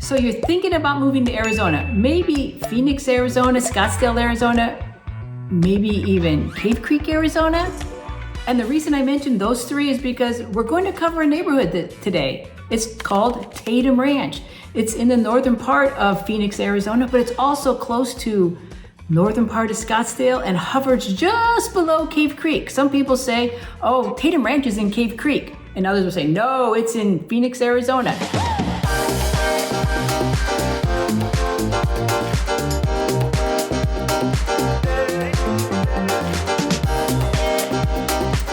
So you're thinking about moving to Arizona, maybe Phoenix, Arizona, Scottsdale, Arizona, maybe even Cave Creek, Arizona. And the reason I mentioned those three is because we're going to cover a neighborhood today. It's called Tatum Ranch. It's in the northern part of Phoenix, Arizona, but it's also close to northern part of Scottsdale and hovers just below Cave Creek. Some people say, oh, Tatum Ranch is in Cave Creek. And others will say, no, it's in Phoenix, Arizona.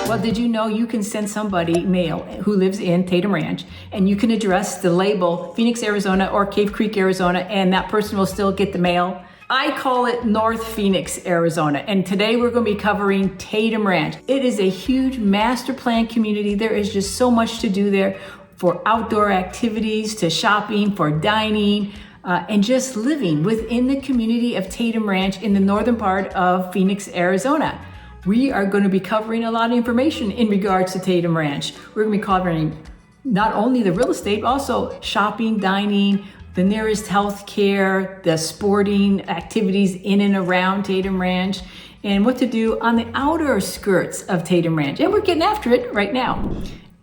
Well, did you know you can send somebody mail who lives in Tatum Ranch, and you can address the label Phoenix, Arizona or Cave Creek, Arizona, and that person will still get the mail? I call it North Phoenix, Arizona, and today we're going to be covering Tatum Ranch. It is a huge master plan community. There is just so much to do there, for outdoor activities, to shopping, for dining, and just living within the community of Tatum Ranch in the northern part of Phoenix, Arizona. We are going to be covering a lot of information in regards to Tatum Ranch. We're going to be covering not only the real estate, also shopping, dining, the nearest health care, the sporting activities in and around Tatum Ranch, and what to do on the outer skirts of Tatum Ranch. And we're getting after it right now.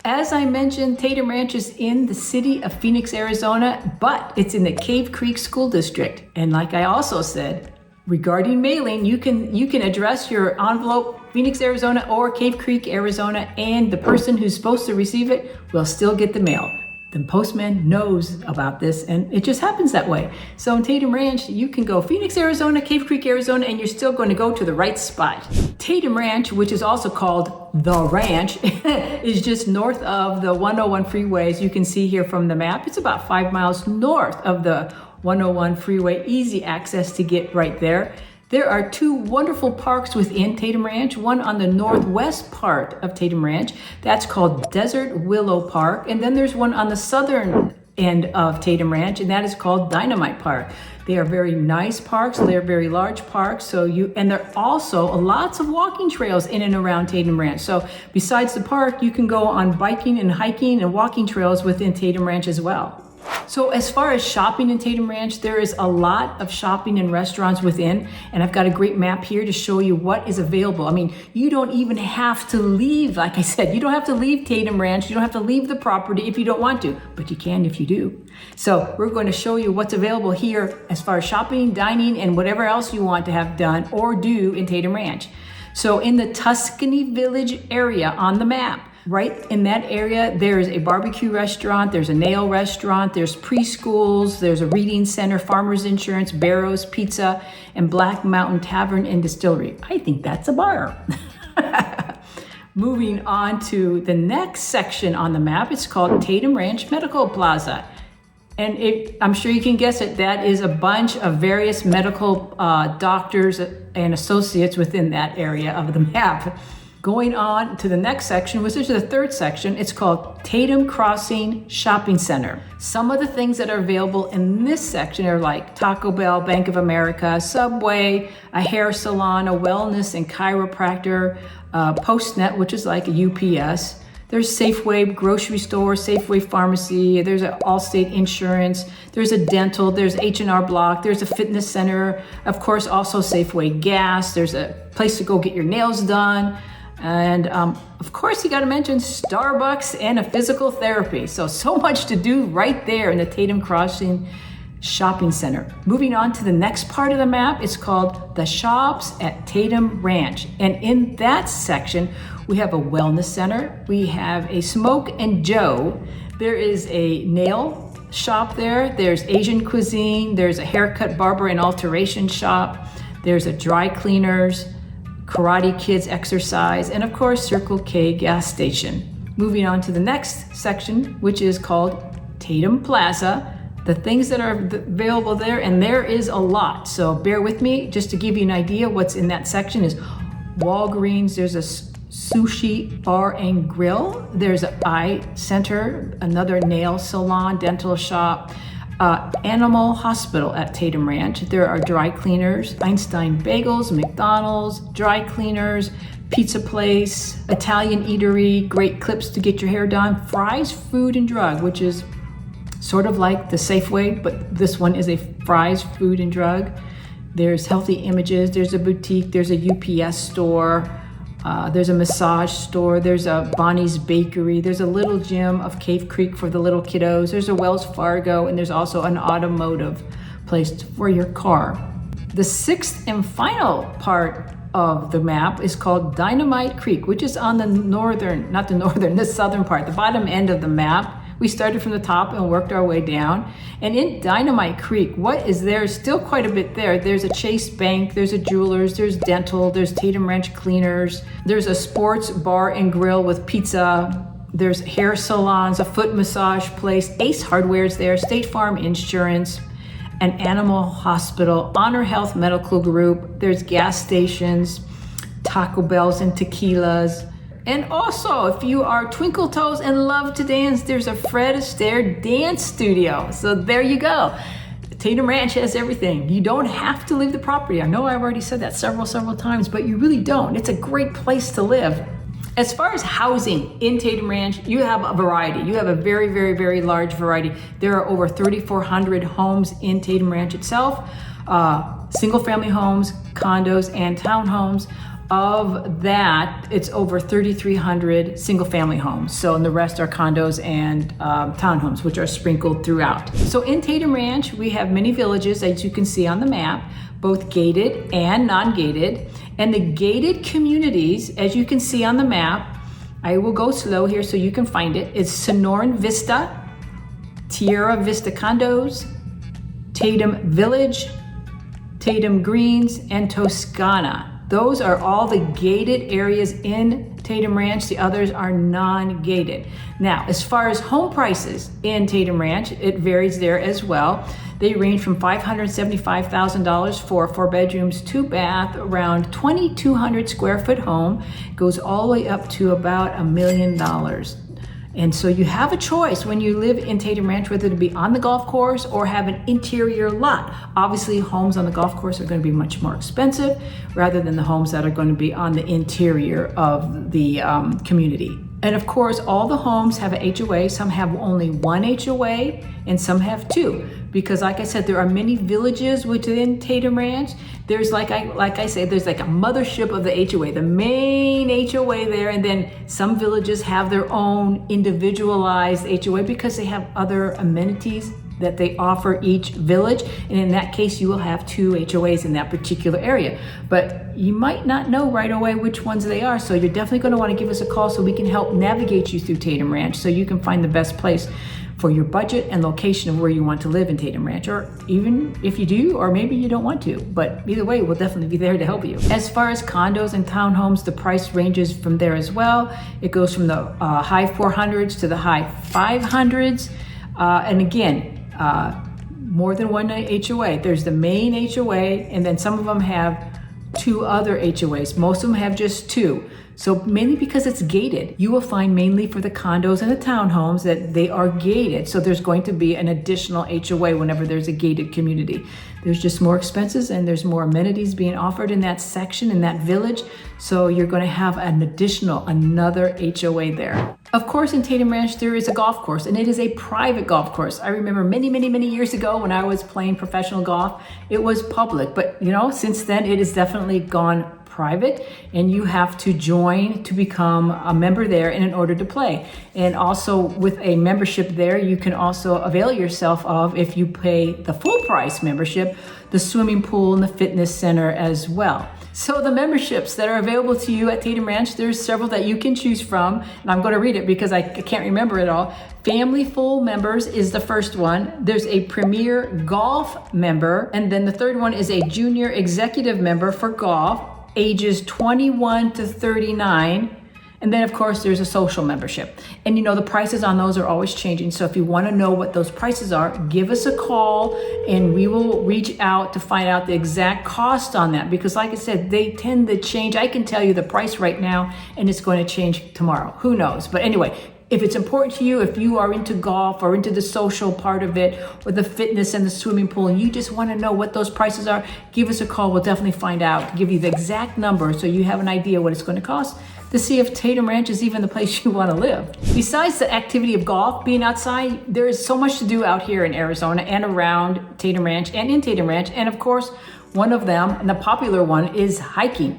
As I mentioned, Tatum Ranch is in the city of Phoenix, Arizona, but it's in the Cave Creek School District. And like I also said, regarding mailing, you can address your envelope Phoenix, Arizona or Cave Creek, Arizona, and the person who's supposed to receive it will still get the mail. The postman knows about this, and it just happens that way. So in Tatum Ranch, you can go Phoenix, Arizona, Cave Creek, Arizona, and you're still going to go to the right spot. Tatum Ranch, which is also called The Ranch, is just north of the 101 freeway, as you can see here from the map. It's about 5 miles north of the 101 freeway, easy access to get right there. There are two wonderful parks within Tatum Ranch, one on the northwest part of Tatum Ranch, that's called Desert Willow Park, and then there's one on the southern end of Tatum Ranch, and that is called Dynamite Park. They are very nice parks, they're very large parks, and there are also lots of walking trails in and around Tatum Ranch. So besides the park, you can go on biking and hiking and walking trails within Tatum Ranch as well. So as far as shopping in Tatum Ranch, there is a lot of shopping and restaurants within, and I've got a great map here to show you what is available. I mean, you don't even have to leave, like I said, you don't have to leave Tatum Ranch, you don't have to leave the property if you don't want to, but you can if you do. So we're going to show you what's available here as far as shopping, dining, and whatever else you want to have done or do in Tatum Ranch. So in the Tuscany Village area on the map, right in that area, there's a barbecue restaurant, there's a nail restaurant, there's preschools, there's a reading center, Farmers Insurance, Barrows Pizza, and Black Mountain Tavern and Distillery. I think that's a bar. Moving on to the next section on the map, it's called Tatum Ranch Medical Plaza. And I'm sure you can guess it, that is a bunch of various medical doctors and associates within that area of the map. Going on to the next section, which is the third section, it's called Tatum Crossing Shopping Center. Some of the things that are available in this section are like Taco Bell, Bank of America, Subway, a hair salon, a wellness and chiropractor, Postnet, which is like a UPS. There's Safeway grocery store, Safeway pharmacy, there's an Allstate insurance, there's a dental, there's H&R Block, there's a fitness center, of course also Safeway gas, there's a place to go get your nails done. And of course, you got to mention Starbucks and a physical therapy. So much to do right there in the Tatum Crossing Shopping Center. Moving on to the next part of the map, it's called the Shops at Tatum Ranch. And in that section, we have a wellness center. We have a Smoke and Joe. There is a nail shop there. There's Asian cuisine. There's a haircut, barber, and alteration shop. There's a dry cleaners, Karate Kids exercise, and of course, Circle K gas station. Moving on to the next section, which is called Tatum Plaza. The things that are available there, and there is a lot, so bear with me. Just to give you an idea, what's in that section is Walgreens, there's a sushi bar and grill, there's an eye center, another nail salon, dental shop, animal hospital at Tatum Ranch. There are dry cleaners, Einstein Bagels, McDonald's, dry cleaners, pizza place, Italian eatery, great clips to get your hair done, Fry's Food and Drug, which is sort of like the Safeway, but this one is a Fry's Food and Drug. There's Healthy Images, there's a boutique, there's a UPS store, there's a massage store, there's a Bonnie's Bakery, there's a little gym of Cave Creek for the little kiddos, there's a Wells Fargo, and there's also an automotive place for your car. The sixth and final part of the map is called Dynamite Creek, which is on the the southern part, the bottom end of the map. We started from the top and worked our way down. And in Dynamite Creek, what is there? Still quite a bit there. There's a Chase Bank, there's a Jewelers, there's dental, there's Tatum Ranch Cleaners, there's a sports bar and grill with pizza, there's hair salons, a foot massage place, Ace Hardware's there, State Farm Insurance, an animal hospital, Honor Health Medical Group, there's gas stations, Taco Bells and tequilas. And also, if you are twinkle toes and love to dance, there's a Fred Astaire dance studio. So there you go. Tatum Ranch has everything. You don't have to leave the property. I know I've already said that several times, but you really don't. It's a great place to live. As far as housing in Tatum Ranch, you have a variety. You have a very large variety. There are over 3,400 homes in Tatum Ranch itself, single family homes, condos, and townhomes. Of that, it's over 3,300 single family homes. So, and the rest are condos and townhomes, which are sprinkled throughout. So in Tatum Ranch, we have many villages, as you can see on the map, both gated and non-gated. And the gated communities, as you can see on the map, I will go slow here so you can find it. It's Sonoran Vista, Tierra Vista Condos, Tatum Village, Tatum Greens, and Toscana. Those are all the gated areas in Tatum Ranch. The others are non-gated. Now, as far as home prices in Tatum Ranch, it varies there as well. They range from $575,000 for 4 bedrooms, 2 bath, around 2,200 square foot home. Goes all the way up to about $1 million. And so you have a choice when you live in Tatum Ranch, whether to be on the golf course or have an interior lot. Obviously, homes on the golf course are going to be much more expensive rather than the homes that are going to be on the interior of the community. And of course, all the homes have an HOA. Some have only one HOA and some have 2. Because like I said, there are many villages within Tatum Ranch. There's like I say, there's like a mothership of the HOA, the main HOA there. And then some villages have their own individualized HOA because they have other amenities that they offer each village. And in that case, you will have 2 HOAs in that particular area. But you might not know right away which ones they are. So you're definitely going to want to give us a call so we can help navigate you through Tatum Ranch so you can find the best place for your budget and location of where you want to live in Tatum Ranch, or even if you do, or maybe you don't want to, but either way, we'll definitely be there to help you. As far as condos and townhomes, the price ranges from there as well. It goes from the high 400s to the high 500s. And again, more than one HOA. There's the main HOA, and then some of them have 2 other HOAs. Most of them have just 2. So mainly because it's gated, you will find mainly for the condos and the townhomes that they are gated. So there's going to be an additional HOA whenever there's a gated community. There's just more expenses and there's more amenities being offered in that section, in that village. So you're going to have another HOA there. Of course, in Tatum Ranch, there is a golf course, and it is a private golf course. I remember many years ago when I was playing professional golf, it was public. But since then, it has definitely gone private, and you have to join to become a member there in order to play. And also with a membership there, you can also avail yourself of, if you pay the full price membership, the swimming pool and the fitness center as well. So the memberships that are available to you at Tatum Ranch, there's several that you can choose from, and I'm going to read it because I can't remember it all. Family Full Members is the first one. There's a Premier Golf Member, and then the third one is a Junior Executive Member for golf, ages 21 to 39. And then of course there's a social membership. And the prices on those are always changing. So if you want to know what those prices are, give us a call and we will reach out to find out the exact cost on that. Because like I said, they tend to change. I can tell you the price right now and it's going to change tomorrow. Who knows? But anyway, If it's important to you, if you are into golf or into the social part of it, or the fitness and the swimming pool, and you just want to know what those prices are, give us a call. We'll definitely find out, give you the exact number so you have an idea what it's going to cost to see if Tatum Ranch is even the place you want to live. Besides the activity of golf, being outside, there is so much to do out here in Arizona and around Tatum Ranch and in Tatum Ranch. And of course, one of them, and the popular one, is hiking,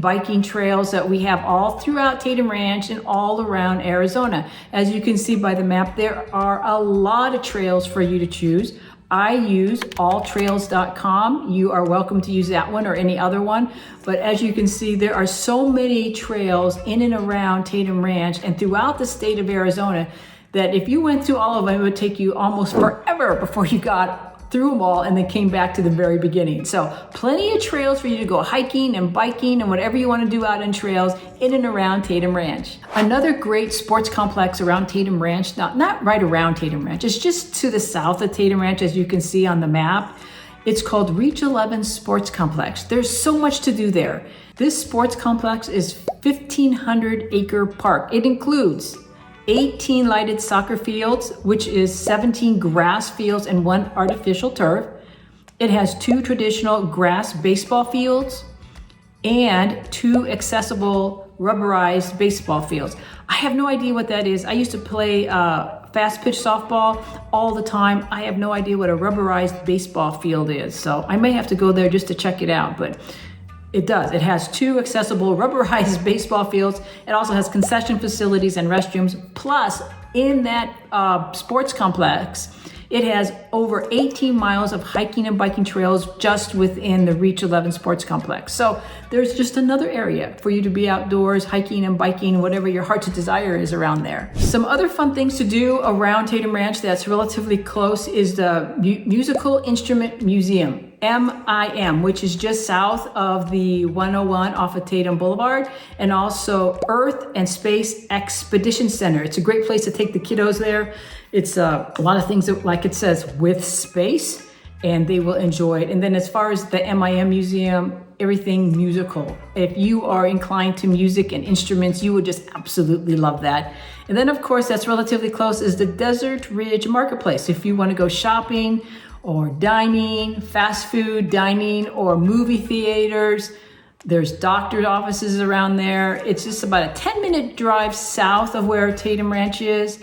biking trails that we have all throughout Tatum Ranch and all around Arizona. As you can see by the map, there are a lot of trails for you to choose. I use alltrails.com. You are welcome to use that one or any other one. But as you can see, there are so many trails in and around Tatum Ranch and throughout the state of Arizona that if you went through all of them, it would take you almost forever before you got through them all and then came back to the very beginning. So plenty of trails for you to go hiking and biking and whatever you want to do out in trails in and around Tatum Ranch. Another great sports complex around Tatum Ranch, not right around Tatum Ranch, it's just to the south of Tatum Ranch, as you can see on the map. It's called Reach 11 Sports Complex. There's so much to do there. This sports complex is 1,500 acre park. It includes 18 lighted soccer fields, which is 17 grass fields and 1 artificial turf. It has 2 traditional grass baseball fields and 2 accessible rubberized baseball fields. I have no idea what that is. I used to play fast pitch softball all the time. I have no idea what a rubberized baseball field is. So I may have to go there just to check it out, but it does. It has 2 accessible rubberized baseball fields. It also has concession facilities and restrooms. Plus, in that sports complex, it has over 18 miles of hiking and biking trails just within the Reach 11 Sports Complex. So there's just another area for you to be outdoors, hiking and biking, whatever your heart's desire is around there. Some other fun things to do around Tatum Ranch that's relatively close is the Musical Instrument Museum, MIM, which is just south of the 101 off of Tatum Boulevard, and also Earth and Space Expedition Center. It's a great place to take the kiddos there. It's a lot of things that, like it says, with space, and they will enjoy it. And then as far as the MIM Museum, everything musical. If you are inclined to music and instruments, you would just absolutely love that. And then of course, that's relatively close is the Desert Ridge Marketplace. If you want to go shopping or dining, fast food dining, or movie theaters, there's doctor's offices around there. It's just about a 10-minute drive south of where Tatum Ranch is,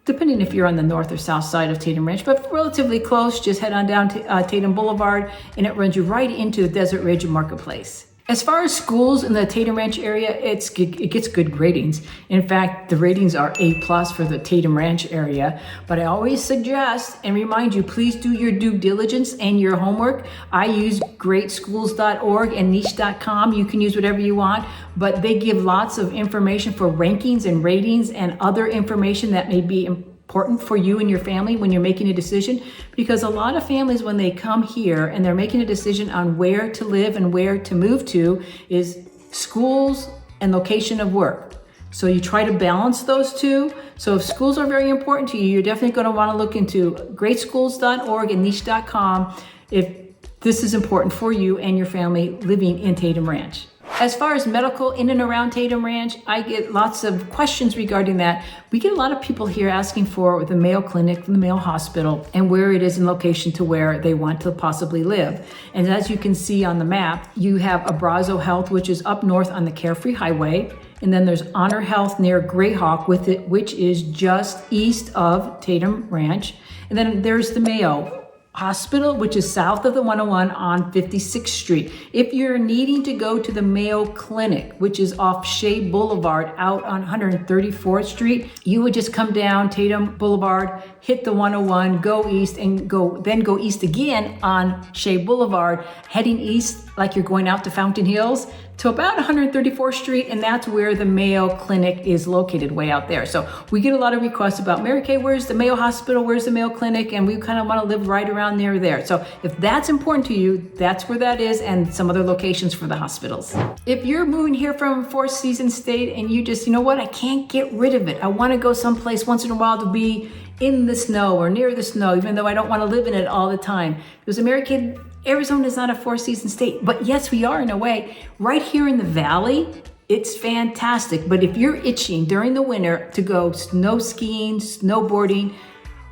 depending if you're on the north or south side of Tatum Ranch, but relatively close. Just head on down to Tatum Boulevard and it runs you right into the Desert Ridge Marketplace. As far as schools in the Tatum Ranch area, it gets good ratings. In fact, the ratings are A+ for the Tatum Ranch area. But I always suggest and remind you, please do your due diligence and your homework. I use greatschools.org and niche.com. You can use whatever you want, but they give lots of information for rankings and ratings and other information that may be important for you and your family when you're making a decision, because a lot of families, when they come here and they're making a decision on where to live and where to move to, is schools and location of work. So you try to balance those two. So if schools are very important to you, you're definitely going to want to look into greatschools.org and niche.com if this is important for you and your family living in Tatum Ranch. As far as medical in and around Tatum Ranch, I get lots of questions regarding that. We get a lot of people here asking for the Mayo Clinic, the Mayo Hospital, and where it is in location to where they want to possibly live. And as you can see on the map, you have Abrazo Health, which is up north on the Carefree Highway. And then there's Honor Health near Grayhawk, which is just east of Tatum Ranch. And then there's the Mayo Hospital, which is south of the 101 on 56th Street. If you're needing to go to the Mayo Clinic, which is off Shea Boulevard out on 134th Street, you would just come down Tatum Boulevard, hit the 101, go east, and then go east again on Shea Boulevard, heading east like you're going out to Fountain Hills to about 134th Street, and that's where the Mayo Clinic is located, way out there. So we get a lot of requests about, Mary Kay, where's the Mayo Hospital, where's the Mayo Clinic, and we kind of want to live right around near there. So if that's important to you, that's where that is, and some other locations for the hospitals. If you're moving here from Four Seasons State and you just, you know what, I can't get rid of it. I want to go someplace once in a while to be in the snow or near the snow, even though I don't want to live in it all the time. Because Mary Kay, Arizona is not a Four Seasons state, but yes, we are in a way. Right here in the valley, It's fantastic. But if you're itching during the winter to go snow skiing, snowboarding,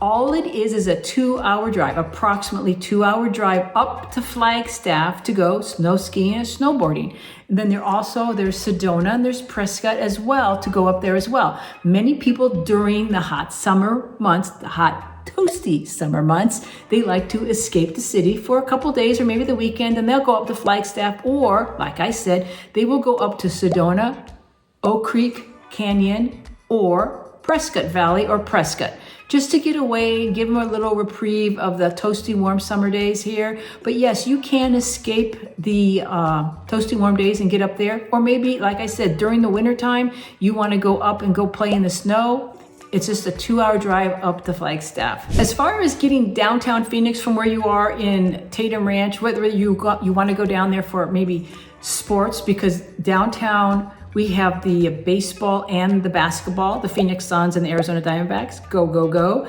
all it is a 2-hour drive, approximately 2-hour drive up to Flagstaff to go snow skiing and snowboarding. And then there's Sedona and there's Prescott as well to go up there as well. Many people during the hot summer months, the hot toasty summer months, they like to escape the city for a couple days or maybe the weekend, and they'll go up to Flagstaff, or like I said, they will go up to Sedona, Oak Creek Canyon, or Prescott Valley or Prescott, just to get away, give them a little reprieve of the toasty warm summer days here. But yes, you can escape the toasty warm days and get up there. Or maybe, like I said, during the winter time, you want to go up and go play in the snow. It's just a 2-hour drive up to Flagstaff. As far as getting downtown Phoenix from where you are in Tatum Ranch, whether you want to go down there for maybe sports, because downtown we have the baseball and the basketball, the Phoenix Suns and the Arizona Diamondbacks. Go, go, go.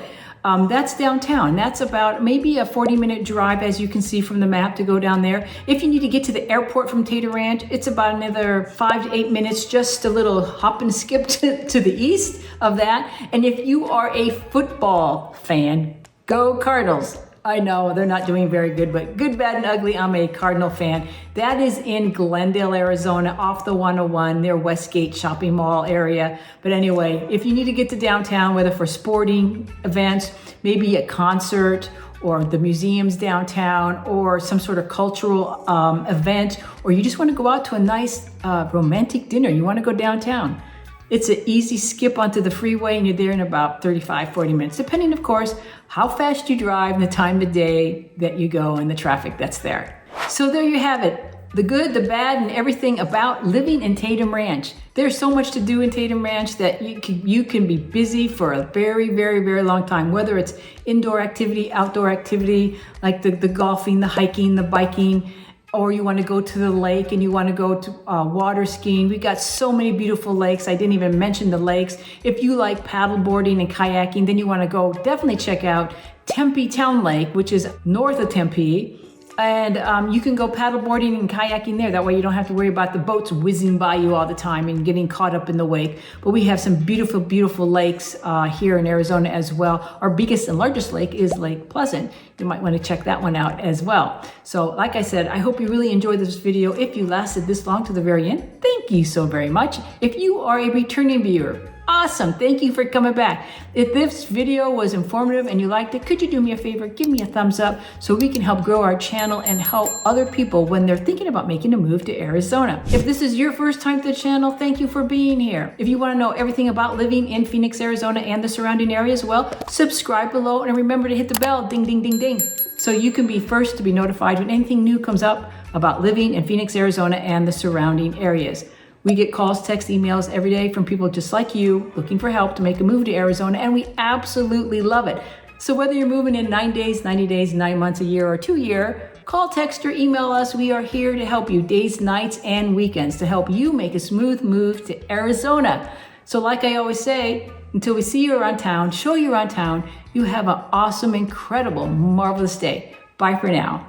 That's downtown. That's about maybe a 40-minute drive, as you can see from the map, to go down there. If you need to get to the airport from Tatum Ranch, it's about another 5 to 8 minutes, just a little hop and skip to the east of that. And if you are a football fan, go Cardinals. I know they're not doing very good, but good, bad, and ugly, I'm a Cardinal fan. That is in Glendale, Arizona, off the 101, near Westgate Shopping Mall area. But anyway, if you need to get to downtown, whether for sporting events, maybe a concert, or the museums downtown, or some sort of cultural event, or you just want to go out to a nice romantic dinner, you want to go downtown, it's an easy skip onto the freeway and you're there in about 35, 40 minutes, depending, of course, how fast you drive and the time of day that you go and the traffic that's there. So there you have it. The good, the bad, and everything about living in Tatum Ranch. There's so much to do in Tatum Ranch that you can be busy for a very, very, very long time, whether it's indoor activity, outdoor activity, like the golfing, the hiking, the biking, or you want to go to the lake and you want to go to water skiing. We got so many beautiful lakes. I didn't even mention the lakes. If you like paddleboarding and kayaking, then you want to go definitely check out Tempe Town Lake, which is north of Tempe. And you can go paddleboarding and kayaking there. That way you don't have to worry about the boats whizzing by you all the time and getting caught up in the wake. But we have some beautiful, beautiful lakes here in Arizona as well. Our biggest and largest lake is Lake Pleasant. You might want to check that one out as well. So like I said, I hope you really enjoyed this video. If you lasted this long to the very end, thank you so very much. If you are a returning viewer, awesome. Thank you for coming back. If this video was informative and you liked it, could you do me a favor? Give me a thumbs up so we can help grow our channel and help other people when they're thinking about making a move to Arizona. If this is your first time to the channel, thank you for being here. If you want to know everything about living in Phoenix, Arizona and the surrounding areas, well, subscribe below and remember to hit the bell, ding, ding, ding, ding, so you can be first to be notified when anything new comes up about living in Phoenix, Arizona and the surrounding areas. We get calls, texts, emails every day from people just like you looking for help to make a move to Arizona, and we absolutely love it. So whether you're moving in 9 days, 90 days, 9 months, a year, or 2 years, call, text, or email us. We are here to help you days, nights, and weekends to help you make a smooth move to Arizona. So like I always say, until we see you around town, show you around town, you have an awesome, incredible, marvelous day. Bye for now.